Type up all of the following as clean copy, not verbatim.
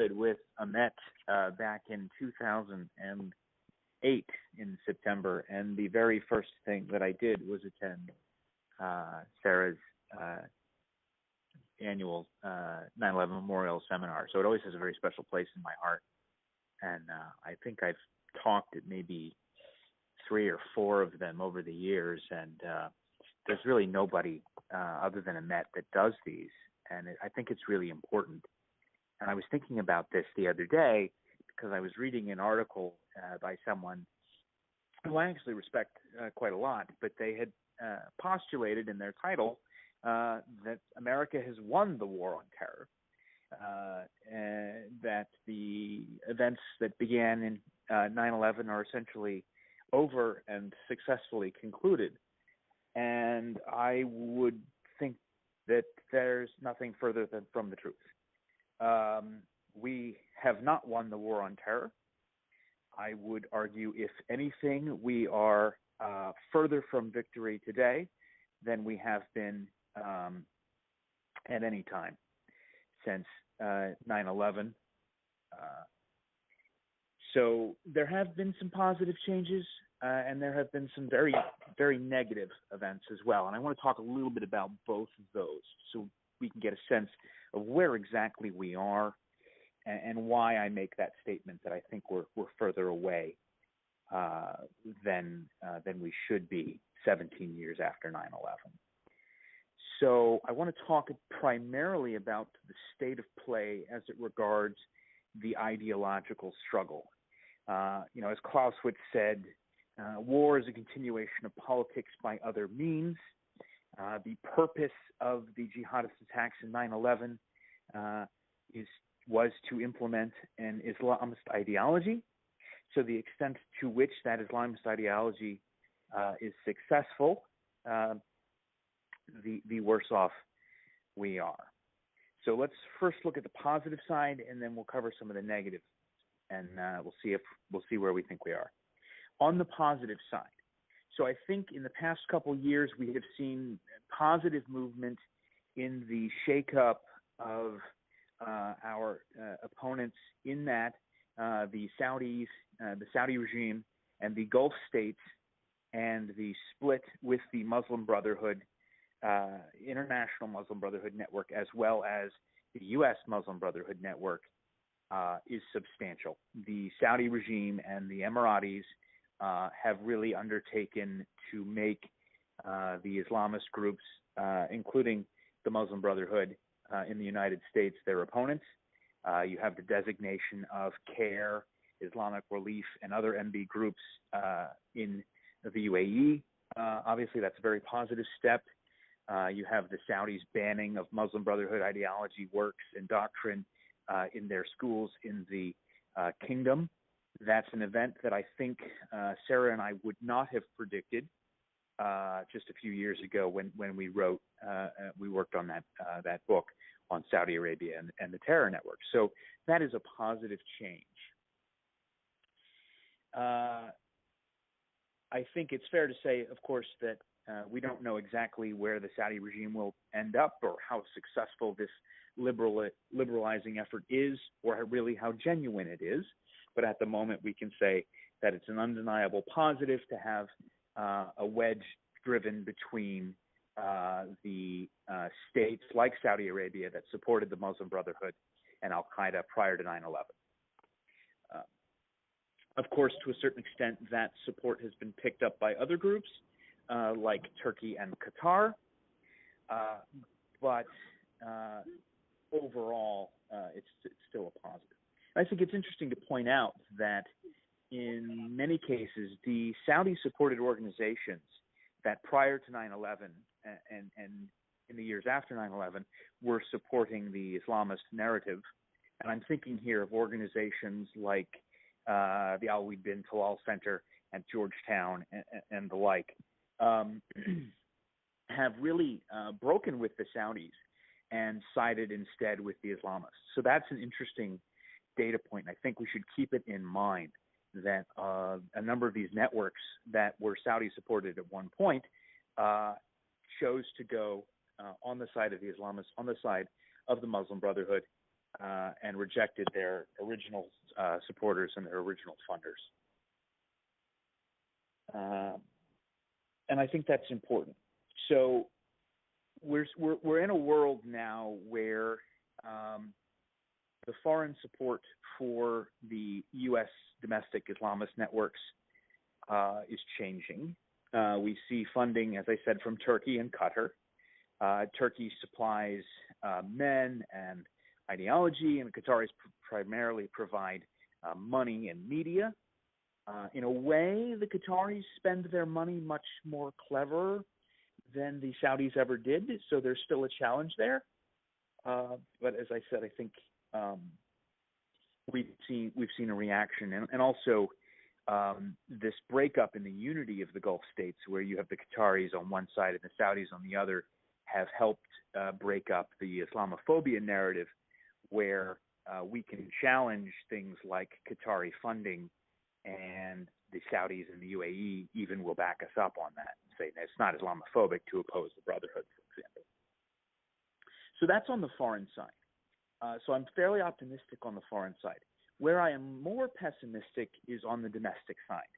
started with Ahmet back in 2008 in September, and the very first thing that I did was attend Sarah's annual 9/11 Memorial Seminar. So it always has a very special place in my heart. And I think I've talked at maybe 3 or 4 of them over the years, and there's really nobody other than Ahmet that does these. And I think it's really important. And I was thinking about this the other day because I was reading an article by someone who I actually respect quite a lot, but they had postulated in their title that America has won the war on terror, and that the events that began in 9/11 are essentially over and successfully concluded. And I would think that there's nothing further from the truth. We have not won the war on terror. I would argue, if anything, we are further from victory today than we have been at any time since 9/11. So there have been some positive changes, and there have been some very, very negative events as well. And I want to talk a little bit about both of those so we can get a sense of where exactly we are and why I make that statement that I think we're further away than we should be 17 years after 9/11. So I want to talk primarily about the state of play as it regards the ideological struggle. As Clausewitz said, war is a continuation of politics by other means. The purpose of the jihadist attacks in 9/11 was to implement an Islamist ideology. So the extent to which that Islamist ideology is successful, the worse off we are. So let's first look at the positive side, and then we'll cover some of the negative, and we'll see where we think we are. On the positive side, so I think in the past couple years we have seen positive movement in the shakeup of our opponents, in that the Saudis, the Saudi regime, and the Gulf states, and the split with the Muslim Brotherhood, International Muslim Brotherhood Network, as well as the U.S. Muslim Brotherhood Network, is substantial. The Saudi regime and the Emiratis have really undertaken to make the Islamist groups, including the Muslim Brotherhood in the United States, their opponents. You have the designation of CAIR, Islamic Relief, and other MB groups in the UAE. Obviously, that's a very positive step. You have the Saudis banning of Muslim Brotherhood ideology, works, and doctrine in their schools in the kingdom. That's an event that I think Sarah and I would not have predicted just a few years ago when we worked on that book on Saudi Arabia and the terror network. So that is a positive change. I think it's fair to say, of course, that we don't know exactly where the Saudi regime will end up, or how successful this liberalizing effort is, or really how genuine it is. But at the moment, we can say that it's an undeniable positive to have a wedge driven between the states like Saudi Arabia that supported the Muslim Brotherhood and al-Qaeda prior to 9/11. Of course, to a certain extent, that support has been picked up by other groups like Turkey and Qatar. But overall, it's still a positive. I think it's interesting to point out that in many cases, the Saudi-supported organizations that prior to 9/11 and in the years after 9/11 were supporting the Islamist narrative, and I'm thinking here of organizations like the Alwaleed bin Talal Center at Georgetown and the like, have really broken with the Saudis and sided instead with the Islamists. So that's an interesting data point. I think we should keep it in mind that a number of these networks that were Saudi supported at one point chose to go on the side of the Islamists, on the side of the Muslim Brotherhood, and rejected their original supporters and their original funders. And I think that's important. So we're in a world now where the foreign support for the U.S. domestic Islamist networks is changing. We see funding, as I said, from Turkey and Qatar. Turkey supplies men and ideology, and the Qataris primarily provide money and media. In a way, the Qataris spend their money much more clever than the Saudis ever did, so there's still a challenge there. But as I said, I think we've seen a reaction, and also this breakup in the unity of the Gulf states, where you have the Qataris on one side and the Saudis on the other, have helped break up the Islamophobia narrative, where we can challenge things like Qatari funding, and the Saudis and the UAE even will back us up on that and say it's not Islamophobic to oppose the Brotherhood, for example. So that's on the foreign side. So I'm fairly optimistic on the foreign side. Where I am more pessimistic is on the domestic side.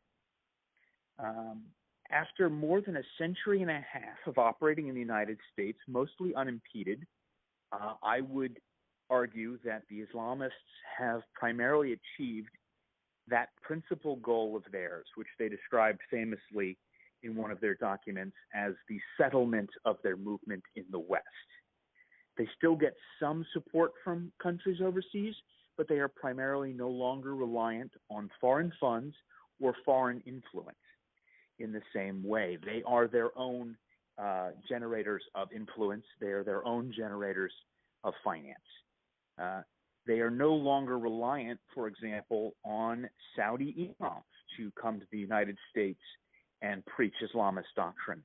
After more than a century and a half of operating in the United States, mostly unimpeded, I would argue that the Islamists have primarily achieved that principal goal of theirs, which they described famously in one of their documents as the settlement of their movement in the West. They still get some support from countries overseas, but they are primarily no longer reliant on foreign funds or foreign influence in the same way. They are their own generators of influence. They are their own generators of finance. They are no longer reliant, for example, on Saudi imams to come to the United States and preach Islamist doctrine.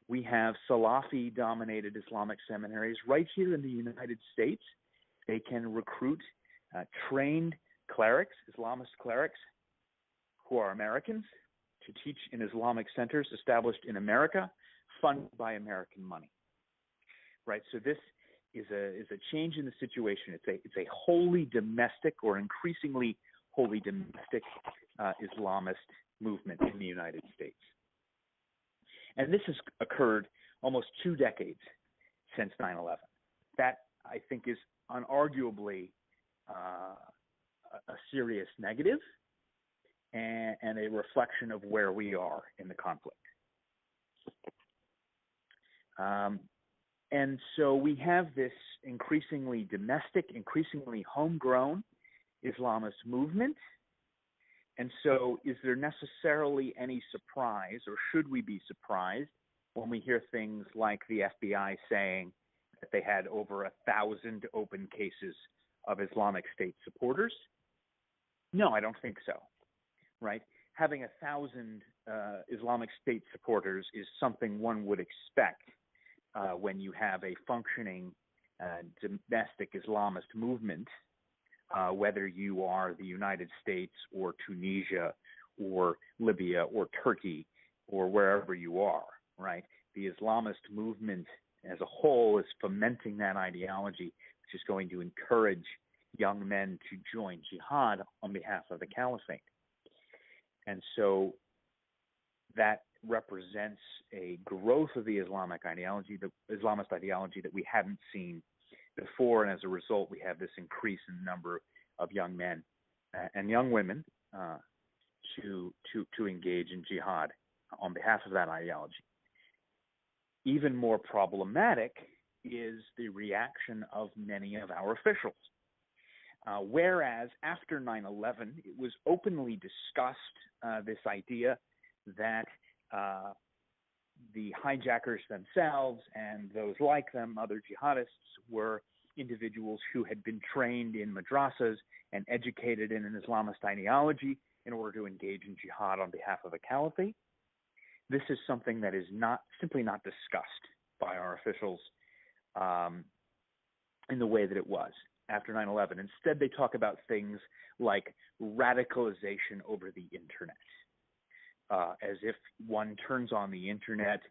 We have Salafi-dominated Islamic seminaries right here in the United States. They can recruit trained clerics, Islamist clerics, who are Americans, to teach in Islamic centers established in America, funded by American money. Right. So this is a change in the situation. It's a wholly domestic, or increasingly wholly domestic, Islamist movement in the United States. And this has occurred almost 2 decades since 9/11. That, I think, is unarguably a serious negative and a reflection of where we are in the conflict. And so we have this increasingly domestic, increasingly homegrown Islamist movement. And so is there necessarily any surprise, or should we be surprised, when we hear things like the FBI saying that they had over 1,000 open cases of Islamic State supporters? No, I don't think so, right? Having 1,000 Islamic State supporters is something one would expect when you have a functioning domestic Islamist movement, whether you are the United States or Tunisia or Libya or Turkey or wherever you are, right? The Islamist movement as a whole is fomenting that ideology, which is going to encourage young men to join jihad on behalf of the Caliphate. And so that represents a growth of the Islamic ideology, the Islamist ideology, that we hadn't seen before, and as a result, we have this increase in the number of young men and young women to engage in jihad on behalf of that ideology. Even more problematic is the reaction of many of our officials. Whereas after 9/11, it was openly discussed, this idea that the hijackers themselves and those like them, other jihadists, were individuals who had been trained in madrasas and educated in an Islamist ideology in order to engage in jihad on behalf of the caliphate. This is something that is simply not discussed by our officials in the way that it was after 9/11. Instead, they talk about things like radicalization over the internet. As if one turns on the internet,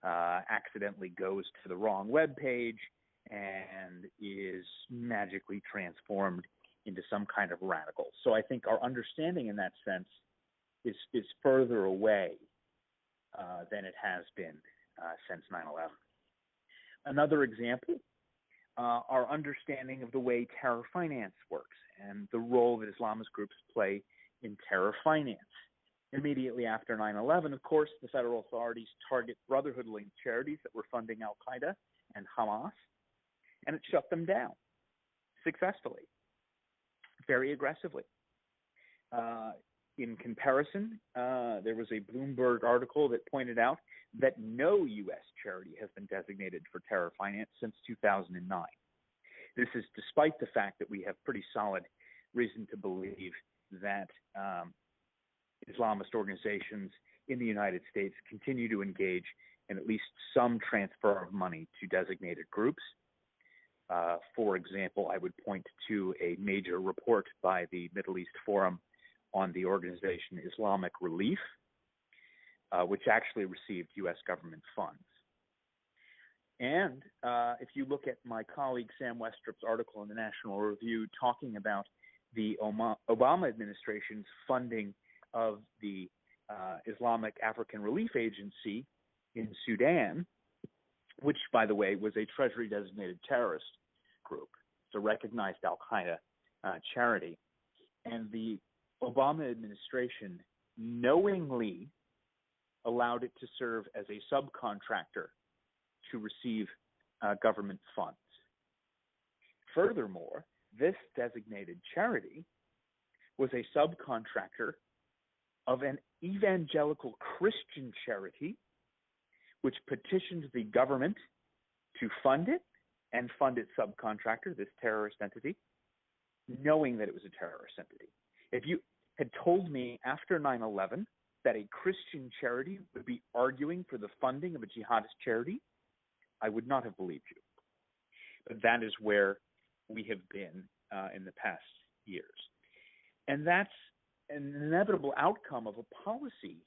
accidentally goes to the wrong web page, and is magically transformed into some kind of radical. So I think our understanding in that sense is further away than it has been since 9/11. Another example, our understanding of the way terror finance works and the role that Islamist groups play in terror finance. Immediately after 9/11, of course, the federal authorities target Brotherhood-linked charities that were funding al-Qaeda and Hamas, and it shut them down successfully, very aggressively. In comparison, there was a Bloomberg article that pointed out that no U.S. charity has been designated for terror finance since 2009. This is despite the fact that we have pretty solid reason to believe that Islamist organizations in the United States continue to engage in at least some transfer of money to designated groups. For example, I would point to a major report by the Middle East Forum on the organization Islamic Relief, which actually received U.S. government funds. And if you look at my colleague Sam Westrup's article in the National Review talking about the Obama administration's funding of the Islamic African Relief Agency in Sudan, which, by the way, was a Treasury-designated terrorist group. It's a recognized al-Qaeda charity. And the Obama administration knowingly allowed it to serve as a subcontractor to receive government funds. Furthermore, this designated charity was a subcontractor of an evangelical Christian charity which petitioned the government to fund it and fund its subcontractor, this terrorist entity, knowing that it was a terrorist entity. If you had told me after 9/11 that a Christian charity would be arguing for the funding of a jihadist charity, I would not have believed you. But that is where we have been in the past years. And that's an inevitable outcome of a policy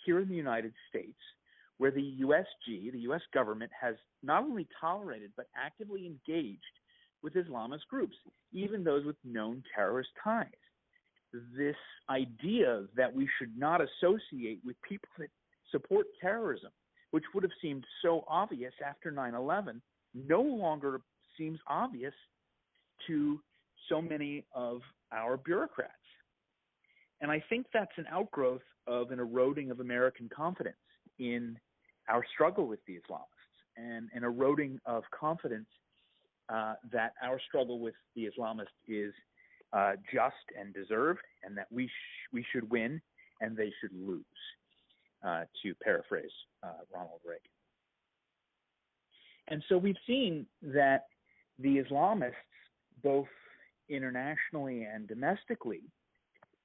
here in the United States where the USG, the U.S. government, has not only tolerated but actively engaged with Islamist groups, even those with known terrorist ties. This idea that we should not associate with people that support terrorism, which would have seemed so obvious after 9/11, no longer seems obvious to so many of our bureaucrats. And I think that's an outgrowth of an eroding of American confidence in our struggle with the Islamists and an eroding of confidence that our struggle with the Islamists is just and deserved, and that we should win and they should lose, to paraphrase Ronald Reagan. And so we've seen that the Islamists, both internationally and domestically,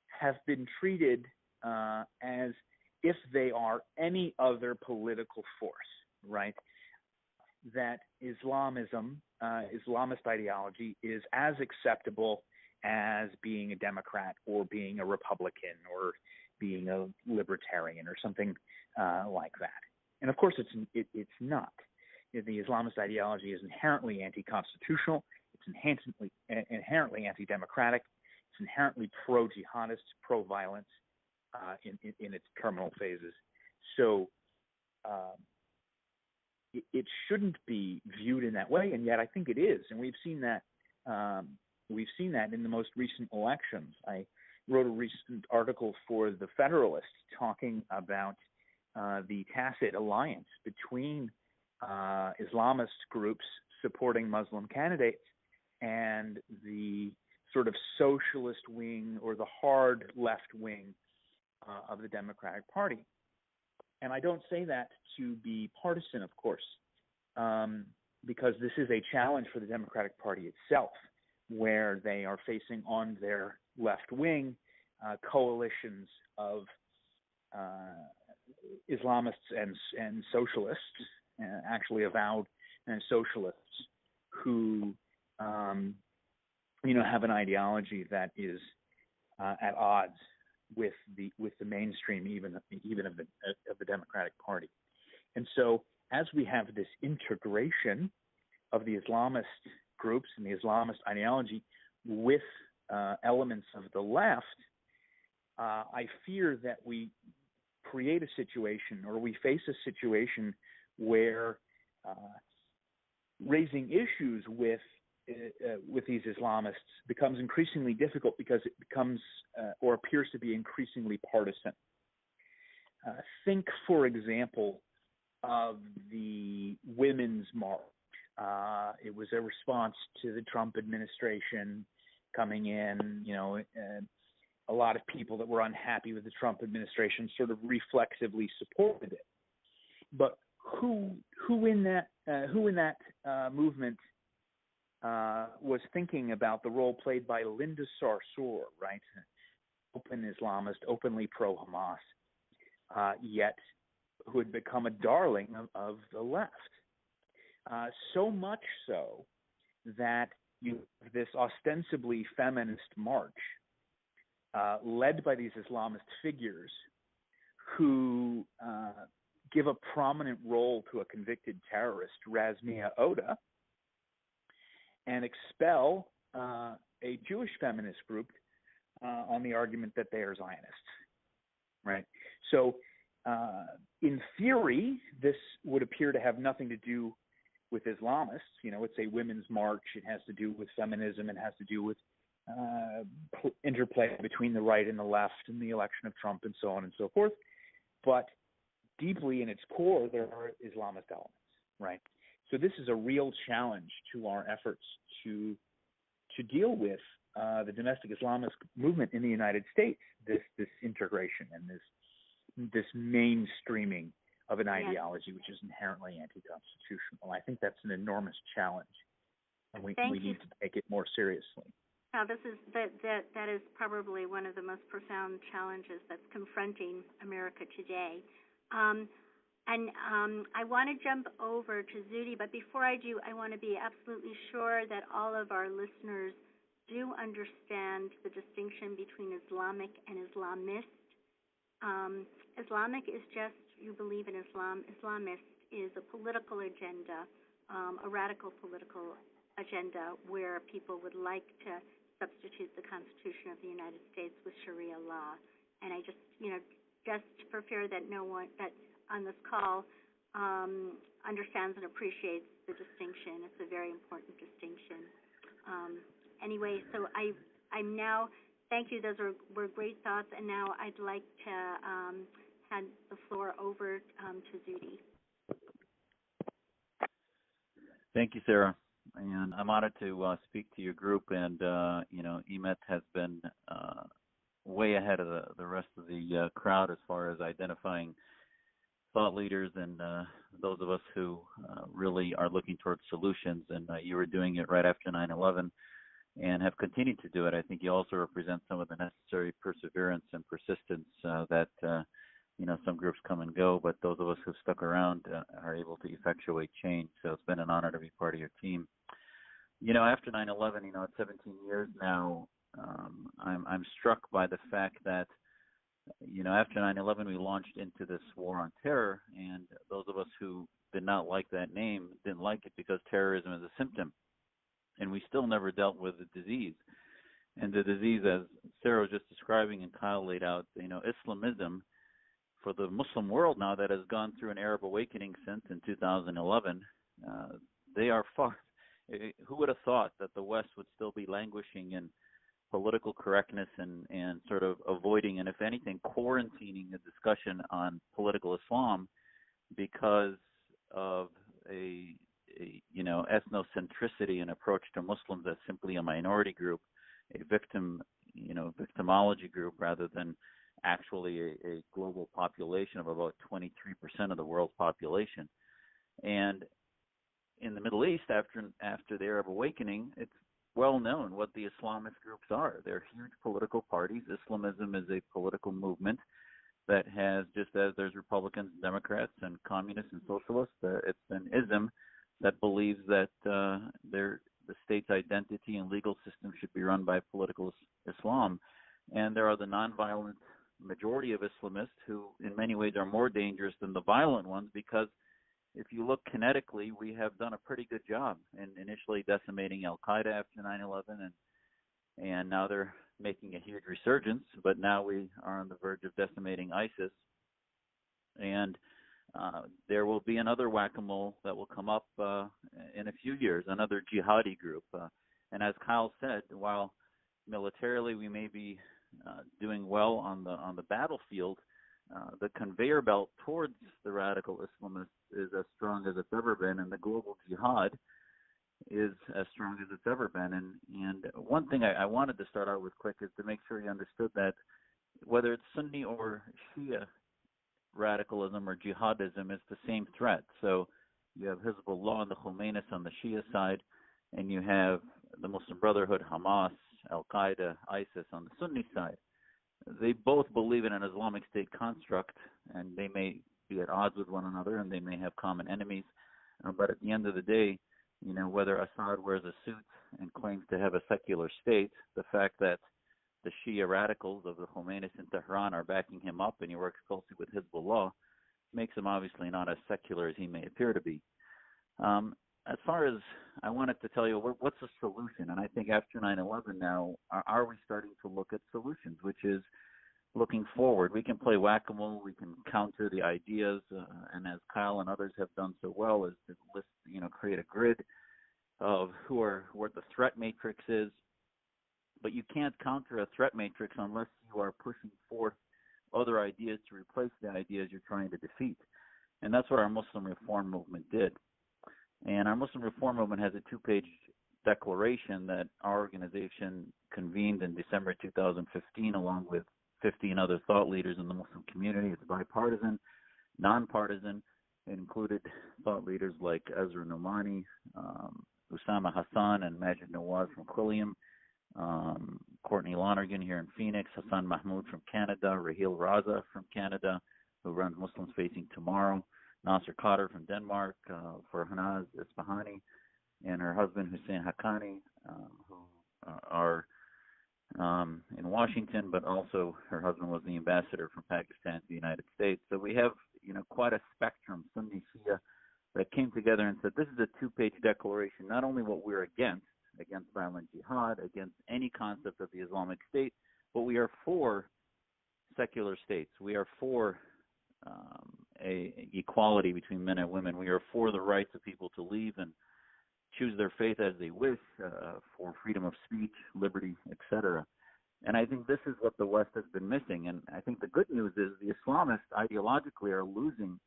have been treated as if they are any other political force, right? That Islamism, Islamist ideology, is as acceptable as being a Democrat or being a Republican or being a libertarian or something like that. And of course, it's not. The Islamist ideology is inherently anti-constitutional. It's inherently anti-democratic. It's inherently pro-jihadist, pro-violence in its terminal phases. So it shouldn't be viewed in that way, and yet I think it is. And we've seen that. We've seen that in the most recent elections. I wrote a recent article for The Federalist talking about the tacit alliance between Islamist groups supporting Muslim candidates and the sort of socialist wing or the hard left wing of the Democratic Party. And I don't say that to be partisan, of course, because this is a challenge for the Democratic Party itself, where they are facing on their left wing coalitions of Islamists and socialists, actually avowed socialists, who have an ideology that is at odds with the mainstream, even of the Democratic Party. And so, as we have this integration of the Islamist groups and the Islamist ideology with elements of the left, I fear that we create a situation, or we face a situation where raising issues with these Islamists becomes increasingly difficult because it becomes or appears to be increasingly partisan. Think, for example, of the Women's March. It was a response to the Trump administration coming in. A lot of people that were unhappy with the Trump administration sort of reflexively supported it. But who in that movement was thinking about the role played by Linda Sarsour, right? Open Islamist, openly pro-Hamas, yet who had become a darling of the left. So much so that you have this ostensibly feminist march led by these Islamist figures who give a prominent role to a convicted terrorist, Razmia Oda, and expel a Jewish feminist group on the argument that they are Zionists, right? So in theory, this would appear to have nothing to do with Islamists. It's a women's march. It has to do with feminism. It has to do with interplay between the right and the left and the election of Trump and so on and so forth. But deeply in its core, there are Islamist elements, right? So this is a real challenge to our efforts to deal with the domestic Islamist movement in the United States, this integration and this mainstreaming of an ideology which is inherently anti-constitutional. I think that's an enormous challenge, and we need to take it more seriously. Now, that is probably one of the most profound challenges that's confronting America today. And I want to jump over to Zuhdi, but before I do, I want to be absolutely sure that all of our listeners do understand the distinction between Islamic and Islamist. Islamic is just you believe in Islam. Islamist is a political agenda, a radical political agenda where people would like to substitute the Constitution of the United States with Sharia law. And I just for fear that no one that on this call understands and appreciates the distinction. It's a very important distinction. Anyway, so I'm now, thank you. Those were great thoughts. And now I'd like to hand the floor over to Zuhdi. Thank you, Sarah. And I'm honored to speak to your group. And, EMET has been way ahead of the rest of the crowd as far as identifying thought leaders and those of us who really are looking towards solutions. And you were doing it right after 9/11 and have continued to do it. I think you also represent some of the necessary perseverance and persistence that, some groups come and go, but those of us who've stuck around are able to effectuate change. So it's been an honor to be part of your team. After 9/11, it's 17 years now. I'm struck by the fact that, after 9/11, we launched into this war on terror, and those of us who did not like that name didn't like it because terrorism is a symptom, and we still never dealt with the disease. And the disease, as Sarah was just describing and Kyle laid out, Islamism, for the Muslim world now that has gone through an Arab awakening since in 2011, they are far. Who would have thought that the West would still be languishing in political correctness and sort of avoiding, and if anything, quarantining a discussion on political Islam because of a ethnocentricity and approach to Muslims as simply a minority group, a victimology group, rather than actually a global population of about 23% of the world's population. And in the Middle East, after the Arab awakening, it's well known what the Islamist groups are. They're huge political parties. Islamism is a political movement that has, just as there's Republicans, Democrats, and communists and socialists, it's an ism that believes that the state's identity and legal system should be run by political Islam. And there are the nonviolent majority of Islamists who in many ways are more dangerous than the violent ones because if you look kinetically, we have done a pretty good job in initially decimating al-Qaeda after 9/11, and now they're making a huge resurgence, but now we are on the verge of decimating ISIS. And there will be another whack-a-mole that will come up in a few years, another jihadi group. And as Kyle said, while militarily we may be doing well on the battlefield, the conveyor belt towards the radical Islamists is as strong as it's ever been, and the global jihad is as strong as it's ever been. And one thing I wanted to start out with quick is to make sure you understood that whether it's Sunni or Shia radicalism or jihadism, it's the same threat. So you have Hezbollah and the Khomeinis on the Shia side, and you have the Muslim Brotherhood, Hamas, al-Qaeda, ISIS on the Sunni side. They both believe in an Islamic State construct, and they may be at odds with one another, and they may have common enemies. But at the end of the day, whether Assad wears a suit and claims to have a secular state, the fact that the Shia radicals of the Khomeinis in Tehran are backing him up, and he works closely with Hezbollah, makes him obviously not as secular as he may appear to be. As far as I wanted to tell you, what's the solution? And I think after 9/11 now, are we starting to look at solutions, which is looking forward. We can play whack-a-mole, we can counter the ideas, and as Kyle and others have done so well, is to list, create a grid of what the threat matrix is. But you can't counter a threat matrix unless you are pushing forth other ideas to replace the ideas you're trying to defeat. And that's what our Muslim Reform Movement did. And our Muslim Reform Movement has a 2-page declaration that our organization convened in December 2015 along with 15 other thought leaders in the Muslim community. It's bipartisan, nonpartisan. It included thought leaders like Ezra Nomani, Usama Hassan, and Majid Nawaz from Quilliam, Courtney Lonergan here in Phoenix, Hassan Mahmoud from Canada, Raheel Raza from Canada, who runs Muslims Facing Tomorrow, Nasser Khader from Denmark, for Hanaz Isfahani, and her husband Hussein Haqqani, who are in Washington, but also her husband was the ambassador from Pakistan to the United States. So we have, quite a spectrum, Sunni, Shia, that came together and said, this is a 2-page declaration, not only what we're against violent jihad, against any concept of the Islamic State, but we are for secular states. We are for equality between men and women. We are for the rights of people to leave and choose their faith as they wish, for freedom of speech, liberty, etc. And I think this is what the West has been missing. And I think the good news is the Islamists ideologically are losing,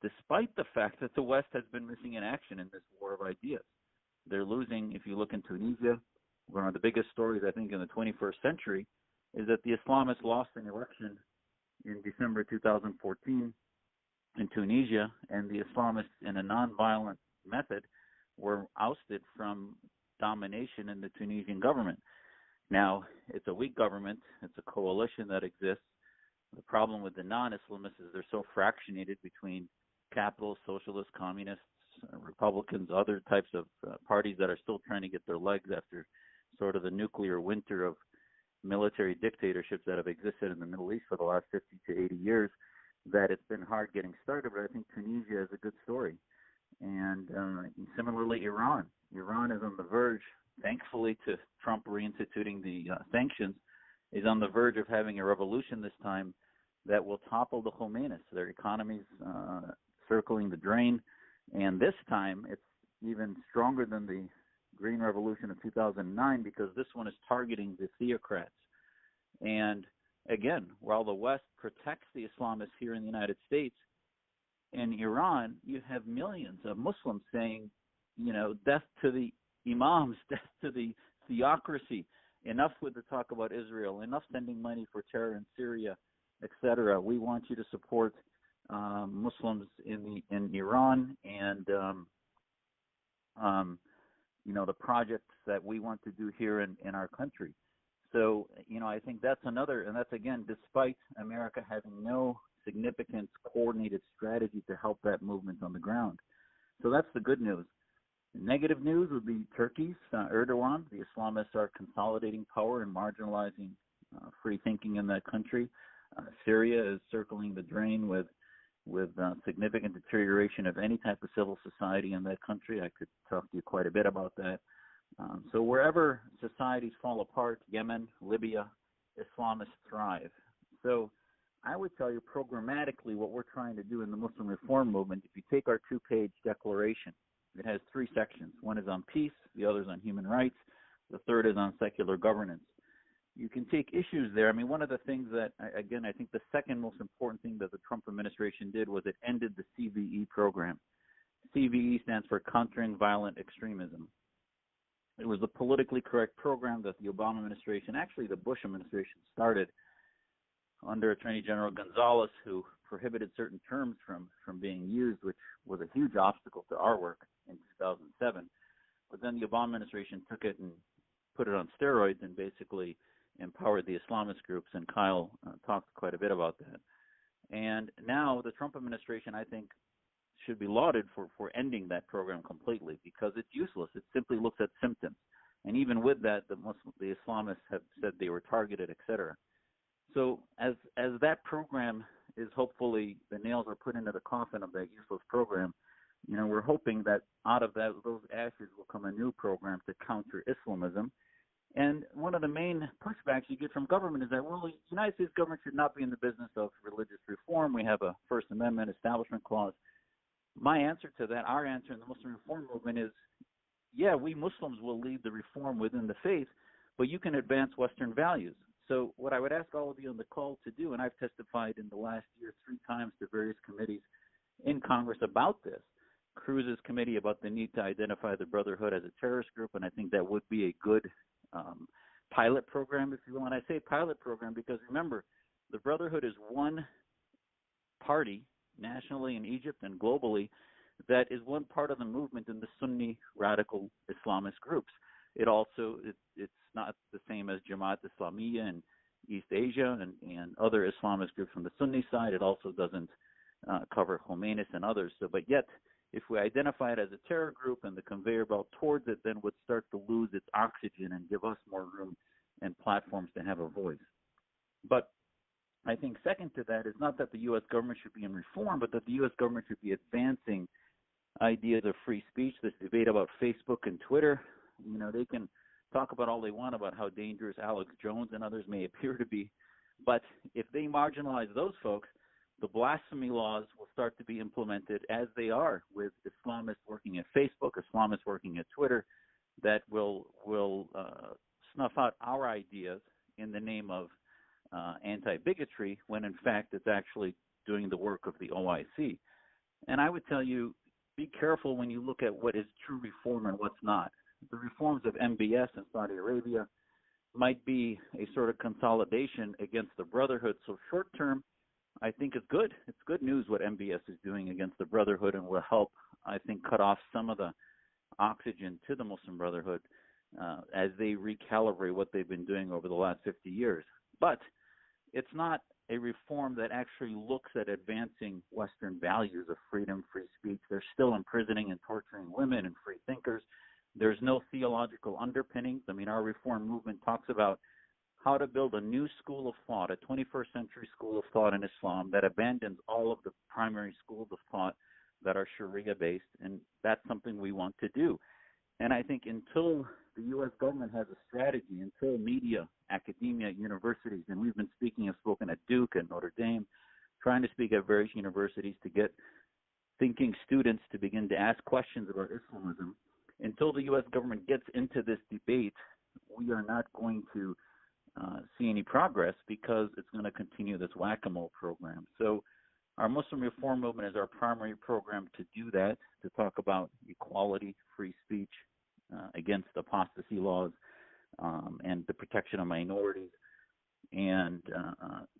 despite the fact that the West has been missing in action in this war of ideas. They're losing. If you look in Tunisia, one of the biggest stories, I think, in the 21st century is that the Islamists lost an election in December 2014 in Tunisia, and the Islamists, in a nonviolent method, were ousted from domination in the Tunisian government. Now, it's a weak government. It's a coalition that exists. The problem with the non-Islamists is they're so fractionated between capitalists, socialists, communists, Republicans, other types of parties that are still trying to get their legs after sort of the nuclear winter of military dictatorships that have existed in the Middle East for the last 50 to 80 years, that it's been hard getting started. But I think Tunisia is a good story. And similarly, Iran. Iran is on the verge, thankfully to Trump reinstituting the sanctions, is on the verge of having a revolution this time that will topple the Khomeinis. Their economy's circling the drain. And this time, it's even stronger than the Green Revolution of 2009 because this one is targeting the theocrats. And again, while the West protects the Islamists here in the United States, in Iran, you have millions of Muslims saying, death to the imams, death to the theocracy, enough with the talk about Israel, enough sending money for terror in Syria, etc. We want you to support Muslims in Iran and the projects that we want to do here in our country. So I think that's another, and that's again despite America having no significant coordinated strategy to help that movement on the ground. So that's the good news. The negative news would be Turkey's Erdogan. The Islamists are consolidating power and marginalizing free thinking in that country. Syria is circling the drain with with significant deterioration of any type of civil society in that country. I could talk to you quite a bit about that. So wherever societies fall apart, Yemen, Libya, Islamists thrive. So I would tell you programmatically what we're trying to do in the Muslim Reform Movement. If you take our 2-page declaration, it has 3 sections. One is on peace, the other is on human rights, the third is on secular governance. You can take issues there. I mean, one of the things that, again, I think the second most important thing that the Trump administration did was it ended the CVE program. CVE stands for Countering Violent Extremism. It was a politically correct program that the Obama administration, actually the Bush administration, started under Attorney General Gonzalez, who prohibited certain terms from being used, which was a huge obstacle to our work in 2007. But then the Obama administration took it and put it on steroids and basically empowered the Islamist groups, and Kyle talked quite a bit about that. And now the Trump administration, I think, should be lauded for ending that program completely, because it's useless. It simply looks at symptoms. And even with that, the Islamists have said they were targeted, et cetera. So as that program is, hopefully the nails are put into the coffin of that useless program, you know, we're hoping that out of those ashes will come a new program to counter Islamism. And one of the main pushbacks you get from government is that, well, the United States government should not be in the business of religious reform. We have a First Amendment establishment clause. My answer to that, our answer in the Muslim Reform Movement is, yeah, we Muslims will lead the reform within the faith, but you can advance Western values. So what I would ask all of you on the call to do, and I've testified in the last year 3 times to various committees in Congress about this, Cruz's committee about the need to identify the Brotherhood as a terrorist group, and I think that would be a good pilot program, if you will. And I say pilot program because, remember, the Brotherhood is one party nationally in Egypt and globally that is one part of the movement in the Sunni radical Islamist groups. It's not the same as Jamaat Islamiyya in East Asia and other Islamist groups from the Sunni side. It also doesn't cover Khomeinis and others. So, but yet, if we identify it as a terror group and the conveyor belt towards it, then would start to lose its oxygen and give us more room and platforms to have a voice. But I think second to that is not that the U.S. government should be in reform, but that the U.S. government should be advancing ideas of free speech. This debate about Facebook and Twitter, you know, they can talk about all they want about how dangerous Alex Jones and others may appear to be, but if they marginalize those folks, the blasphemy laws will start to be implemented as they are with Islamists working at Facebook, Islamists working at Twitter, that will snuff out our ideas in the name of anti-bigotry, when in fact it's actually doing the work of the OIC. And I would tell you, be careful when you look at what is true reform and what's not. The reforms of MBS in Saudi Arabia might be a sort of consolidation against the Brotherhood. So short term, I think it's good. It's good news what MBS is doing against the Brotherhood, and will help, I think, cut off some of the oxygen to the Muslim Brotherhood as they recalibrate what they've been doing over the last 50 years. But it's not a reform that actually looks at advancing Western values of freedom, free speech. They're still imprisoning and torturing women and free thinkers. There's no theological underpinnings. I mean, our reform movement talks about how to build a new school of thought, a 21st century school of thought in Islam that abandons all of the primary schools of thought that are Sharia-based, and that's something we want to do. And I think until the U.S. government has a strategy, until media, academia, universities, and we've been speaking, have spoken at Duke and Notre Dame, trying to speak at various universities to get thinking students to begin to ask questions about Islamism. Until the U.S. government gets into this debate, we are not going to see any progress, because it's going to continue this whack-a-mole program. So our Muslim Reform Movement is our primary program to do that, to talk about equality, free speech, against apostasy laws, and the protection of minorities. And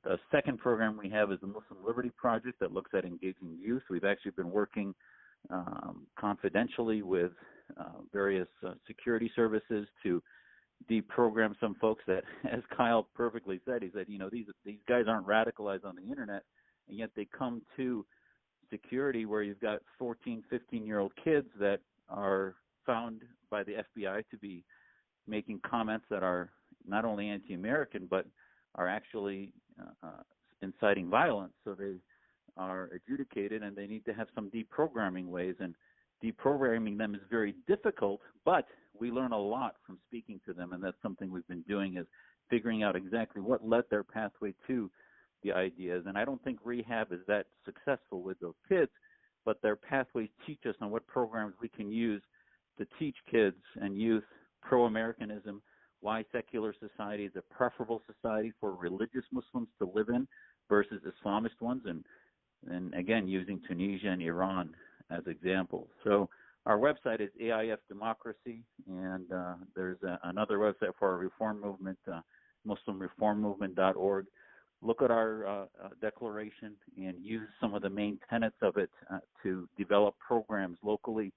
the second program we have is the Muslim Liberty Project that looks at engaging youth. We've actually been working confidentially with various security services to deprogram some folks that, as Kyle perfectly said, he said, you know, these guys aren't radicalized on the internet, and yet they come to security where you've got 14, 15-year-old kids that are found by the FBI to be making comments that are not only anti-American, but are actually inciting violence. So they are adjudicated, and they need to have some deprogramming ways, and deprogramming them is very difficult, but we learn a lot from speaking to them, and that's something we've been doing, is figuring out exactly what led their pathway to the ideas. And I don't think rehab is that successful with those kids, but their pathways teach us on what programs we can use to teach kids and youth pro-Americanism, why secular society is a preferable society for religious Muslims to live in versus Islamist ones, and again, using Tunisia and Iran as examples. So our website is AIF Democracy, and there's another website for our reform movement, MuslimReformMovement.org. Look at our declaration and use some of the main tenets of it to develop programs locally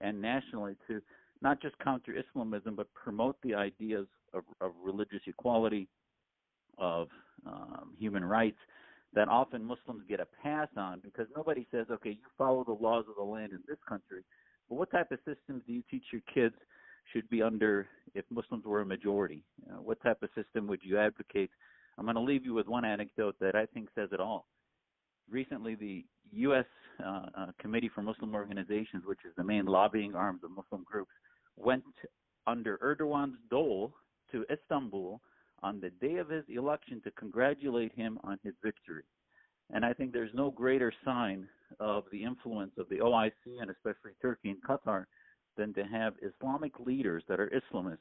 and nationally to not just counter Islamism, but promote the ideas of religious equality, of human rights, that often Muslims get a pass on because nobody says, okay, you follow the laws of the land in this country, but what type of systems do you teach your kids should be under if Muslims were a majority? What type of system would you advocate? I'm going to leave you with one anecdote that I think says it all. Recently, the U.S. Committee for Muslim Organizations, which is the main lobbying arm of Muslim groups, went under Erdogan's dole to Istanbul on the day of his election to congratulate him on his victory. And I think there's no greater sign of the influence of the OIC, and especially Turkey and Qatar, than to have Islamic leaders that are Islamists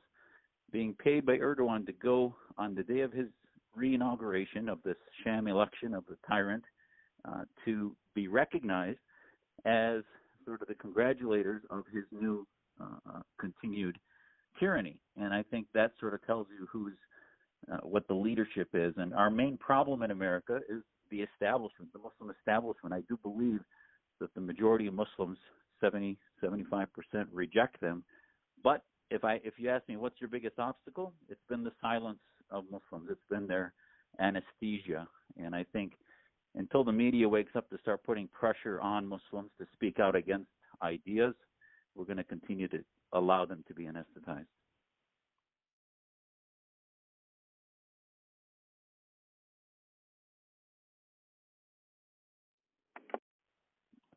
being paid by Erdogan to go on the day of his re-inauguration of this sham election of the tyrant to be recognized as sort of the congratulators of his new continued tyranny. And I think that sort of tells you who's what the leadership is. And our main problem in America is the establishment, the Muslim establishment. I do believe that the majority of Muslims, 70, 75%, reject them. But if you ask me what's your biggest obstacle, it's been the silence of Muslims. It's been their anesthesia. And I think until the media wakes up to start putting pressure on Muslims to speak out against ideas, we're going to continue to allow them to be anesthetized.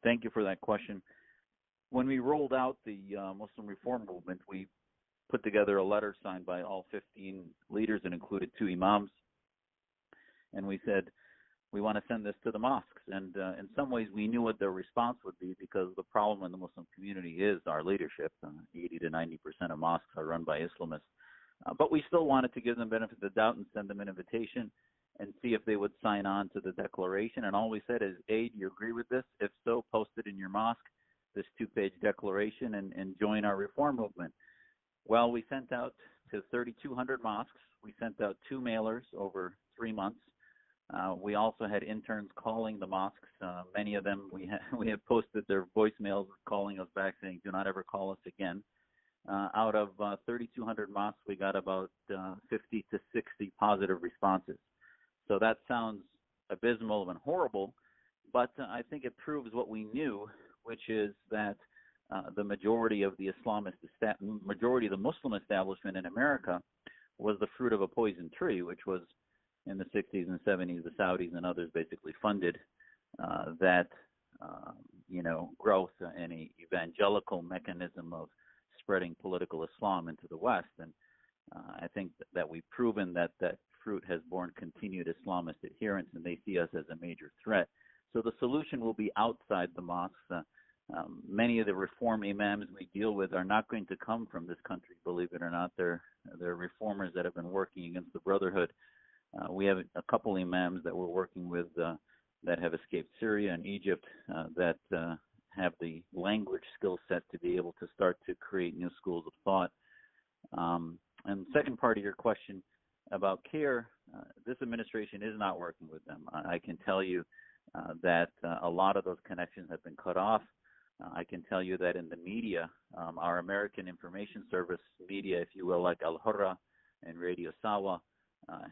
Thank you for that question. When we rolled out the Muslim Reform Movement, we put together a letter signed by all 15 leaders and included 2 imams. And we said, we want to send this to the mosques. And in some ways, we knew what their response would be because the problem in the Muslim community is our leadership. 80 to 90% of mosques are run by Islamists. But we still wanted to give them benefit of the doubt and send them an invitation and see if they would sign on to the declaration. And all we said is, A, do you agree with this? If so, post it in your mosque, this 2-page declaration, and join our reform movement. Well, we sent out to 3,200 mosques. We sent out 2 mailers over 3 months. We also had interns calling the mosques. Many of them, we have posted their voicemails calling us back saying, do not ever call us again. Out of 3,200 mosques, we got about 50 to 60 positive responses. So that sounds abysmal and horrible, but I think it proves what we knew, which is that the majority of the majority of the Muslim establishment in America was the fruit of a poison tree, which was in the 60s and 70s, the Saudis and others basically funded that, growth in an evangelical mechanism of spreading political Islam into the West. And I think that we've proven that that fruit has borne continued Islamist adherence, and they see us as a major threat. So the solution will be outside the mosques. Many of the reform imams we deal with are not going to come from this country, believe it or not. They're reformers that have been working against the Brotherhood. We have a couple imams that we're working with that have escaped Syria and Egypt that have the language skill set to be able to start to create new schools of thought. And the second part of your question about CAIR, this administration is not working with them. I can tell you that a lot of those connections have been cut off. I can tell you that in the media, our American Information Service media, if you will, like Al-Hurra and Radio Sawa,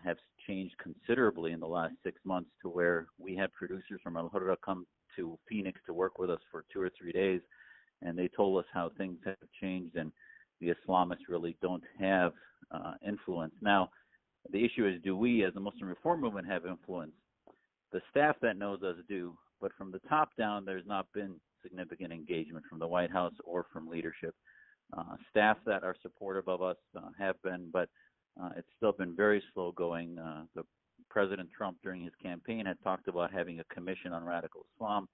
have changed considerably in the last 6 months to where we had producers from Al-Hurra come to Phoenix to work with us for 2 or 3 days, and they told us how things have changed and the Islamists really don't have influence. Now, the issue is, do we as the Muslim Reform Movement have influence? The staff that knows us do, but from the top down, there's not been significant engagement from the White House or from leadership. Staff that are supportive of us have been, but it's still been very slow going. The President Trump during his campaign had talked about having a commission on radical Islam.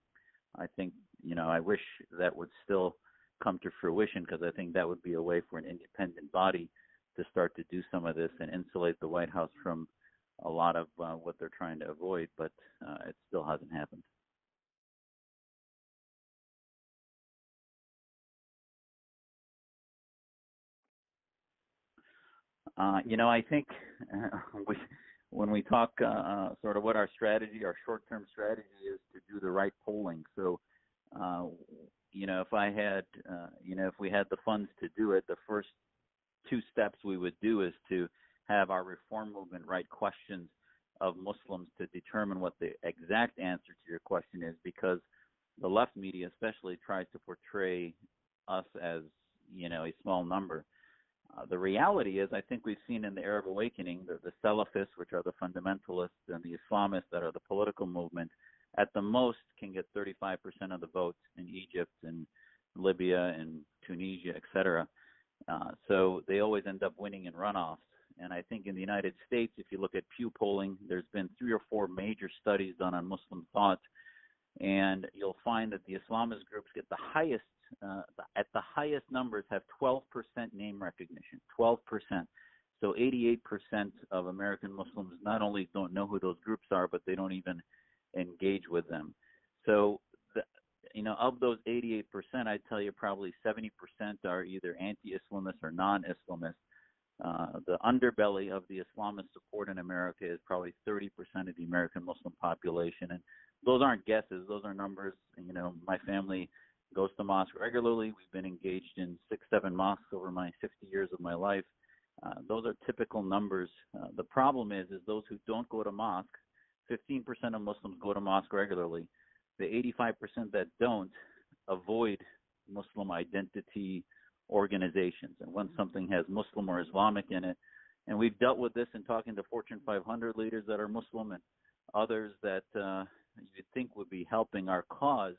I think, I wish that would still come to fruition, because I think that would be a way for an independent body to start to do some of this and insulate the White House from a lot of what they're trying to avoid, but it still hasn't happened. I think when we talk sort of what our strategy, our short-term strategy is to do the right polling. So, if I had, if we had the funds to do it, the first two steps we would do is to have our reform movement write questions of Muslims to determine what the exact answer to your question is, because the left media especially tries to portray us as, a small number. The reality is, I think we've seen in the Arab awakening, the Salafists, which are the fundamentalists, and the Islamists that are the political movement, at the most can get 35% of the votes in Egypt and Libya and Tunisia, etc. So they always end up winning in runoffs. And I think in the United States, if you look at Pew polling, there's been 3 or 4 major studies done on Muslim thought, and you'll find that the Islamist groups get the highest, at the highest numbers, have 12% name recognition, 12%. So 88% of American Muslims not only don't know who those groups are, but they don't even engage with them. So, of those 88%, I'd tell you probably 70% are either anti-Islamist or non-Islamist. The underbelly of the Islamist support in America is probably 30% of the American Muslim population. And those aren't guesses. Those are numbers. My family goes to mosque regularly. We've been engaged in 6-7 mosques over my 50 years of my life. Those are typical numbers. The problem is those who don't go to mosque, 15% of Muslims go to mosque regularly. The 85% that don't avoid Muslim identity organizations. And when something has Muslim or Islamic in it, and we've dealt with this in talking to Fortune 500 leaders that are Muslim and others that you'd think would be helping our cause,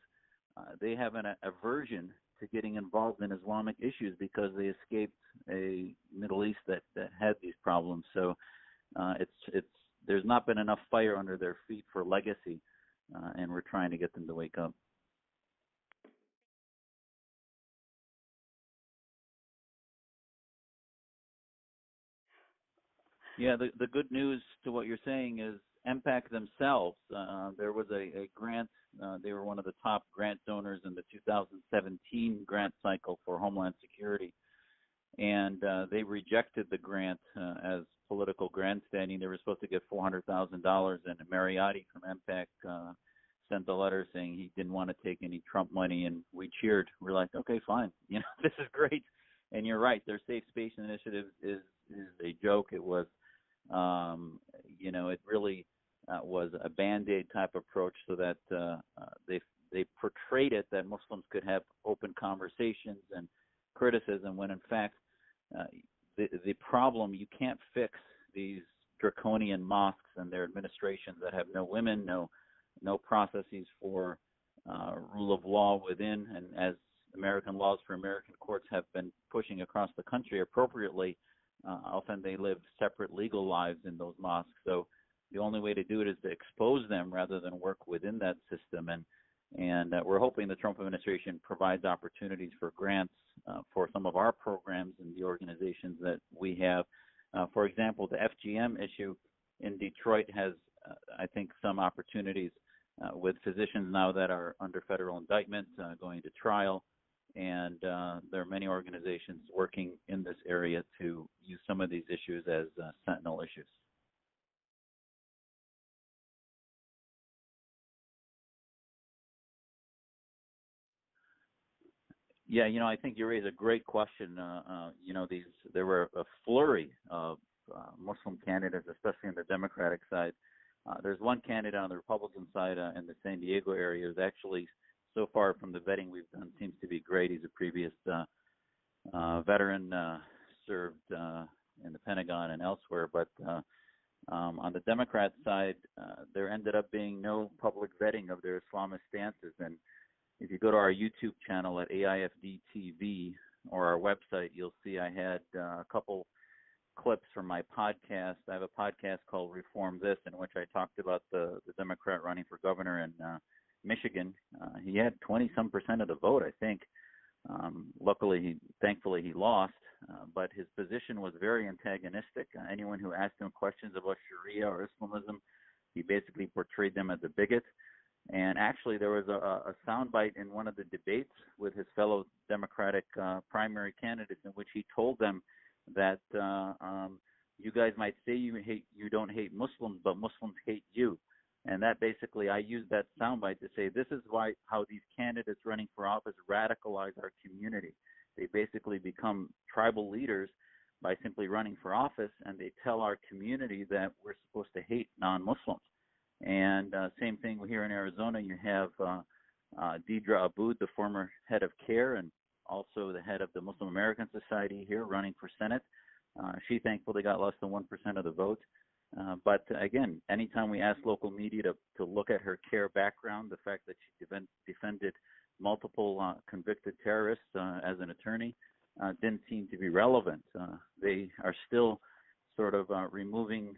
they have an aversion to getting involved in Islamic issues because they escaped a Middle East that had these problems. So there's not been enough fire under their feet for legacy, and we're trying to get them to wake up. Yeah, the good news to what you're saying is MPAC themselves, there was a grant, they were one of the top grant donors in the 2017 grant cycle for Homeland Security, and they rejected the grant as political grandstanding. They were supposed to get $400,000, and Mariotti from MPAC sent a letter saying he didn't want to take any Trump money, and we cheered. We're like, okay, fine, this is great. And you're right, their Safe Space Initiative is a joke. It was, it really was a Band-Aid type approach so that they portrayed it that Muslims could have open conversations and criticism, when in fact the problem, you can't fix these draconian mosques and their administrations that have no women, no processes for rule of law within, and as American laws for American courts have been pushing across the country appropriately, often they live separate legal lives in those mosques. So the only way to do it is to expose them rather than work within that system. And we're hoping the Trump administration provides opportunities for grants for some of our programs and the organizations that we have. For example, the FGM issue in Detroit has, I think, some opportunities with physicians now that are under federal indictment, going to trial. And there are many organizations working in this area to use some of these issues as sentinel issues. Yeah, I think you raise a great question. There were a flurry of Muslim candidates, especially on the Democratic side. There's one candidate on the Republican side in the San Diego area who's actually, so far from the vetting we've done, seems to be great. He's a previous veteran, served in the Pentagon and elsewhere, but On the Democrat side, there ended up being no public vetting of their Islamist stances. And if you go to our YouTube channel at AIFD TV or our website, you'll see I had a couple clips from my podcast. I have a podcast called Reform This, in which I talked about the Democrat running for governor in Michigan. He had 20-some% of the vote, I think. Thankfully, he lost, but his position was very antagonistic. Anyone who asked him questions about Sharia or Islamism, he basically portrayed them as a bigot. And actually, there was a soundbite in one of the debates with his fellow Democratic primary candidates in which he told them that you guys might say you don't hate Muslims, but Muslims hate you. And that basically, I used that soundbite to say this is how these candidates running for office radicalize our community. They basically become tribal leaders by simply running for office, and they tell our community that we're supposed to hate non-Muslims. And same thing here in Arizona. You have Deidre Aboud, the former head of CAIR, and also the head of the Muslim American Society here, running for Senate. She thankfully got less than 1% of the vote. But again, anytime we ask local media to look at her CAIR background, the fact that she defended multiple convicted terrorists as an attorney didn't seem to be relevant. They are still sort of removing,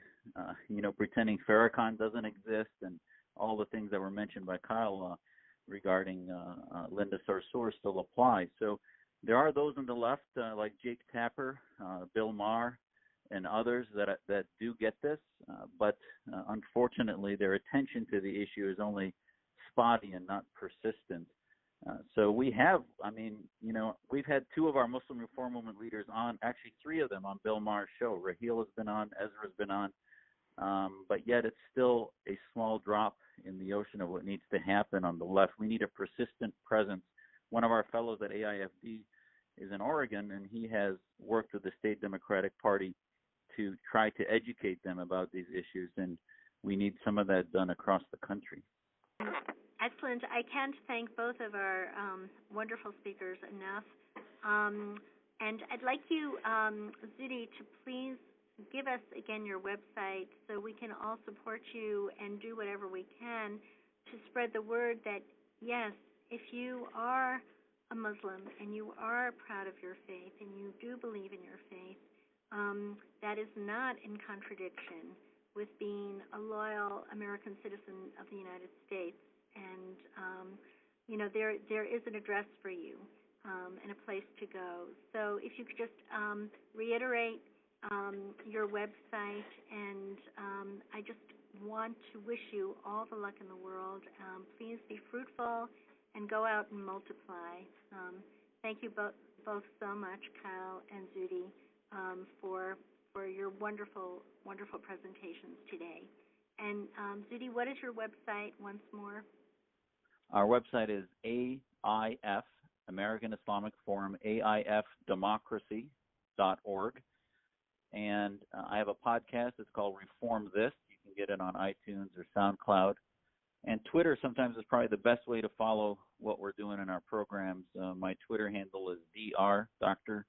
pretending Farrakhan doesn't exist, and all the things that were mentioned by Kyle regarding Linda Sarsour still apply. So there are those on the left, like Jake Tapper, Bill Maher, and others that do get this, but unfortunately their attention to the issue is only spotty and not persistent. So we've had two of our Muslim Reform Movement leaders on, actually three of them on Bill Maher's show. Raheel has been on, Ezra's been on, but yet it's still a small drop in the ocean of what needs to happen on the left. We need a persistent presence. One of our fellows at AIFD is in Oregon, and he has worked with the state Democratic Party to try to educate them about these issues, and we need some of that done across the country. Excellent. I can't thank both of our wonderful speakers enough. And I'd like you, Zuhdi, to please give us again your website so we can all support you and do whatever we can to spread the word that, yes, if you are a Muslim and you are proud of your faith and you do believe in your faith, that is not in contradiction with being a loyal American citizen of the United States. And, there is an address for you and a place to go. So if you could just reiterate your website, and I just want to wish you all the luck in the world. Please be fruitful and go out and multiply. Thank you both so much, Kyle and Zuhdi, for your wonderful, wonderful presentations today. And Zuhdi, what is your website once more? Our website is AIF, American Islamic Forum, AIFdemocracy.org. And I have a podcast. It's called Reform This. You can get it on iTunes or SoundCloud. And Twitter sometimes is probably the best way to follow what we're doing in our programs. My Twitter handle is Dr.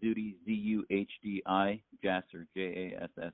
Zuhdi, Zuhdi, Jasser, Jasser.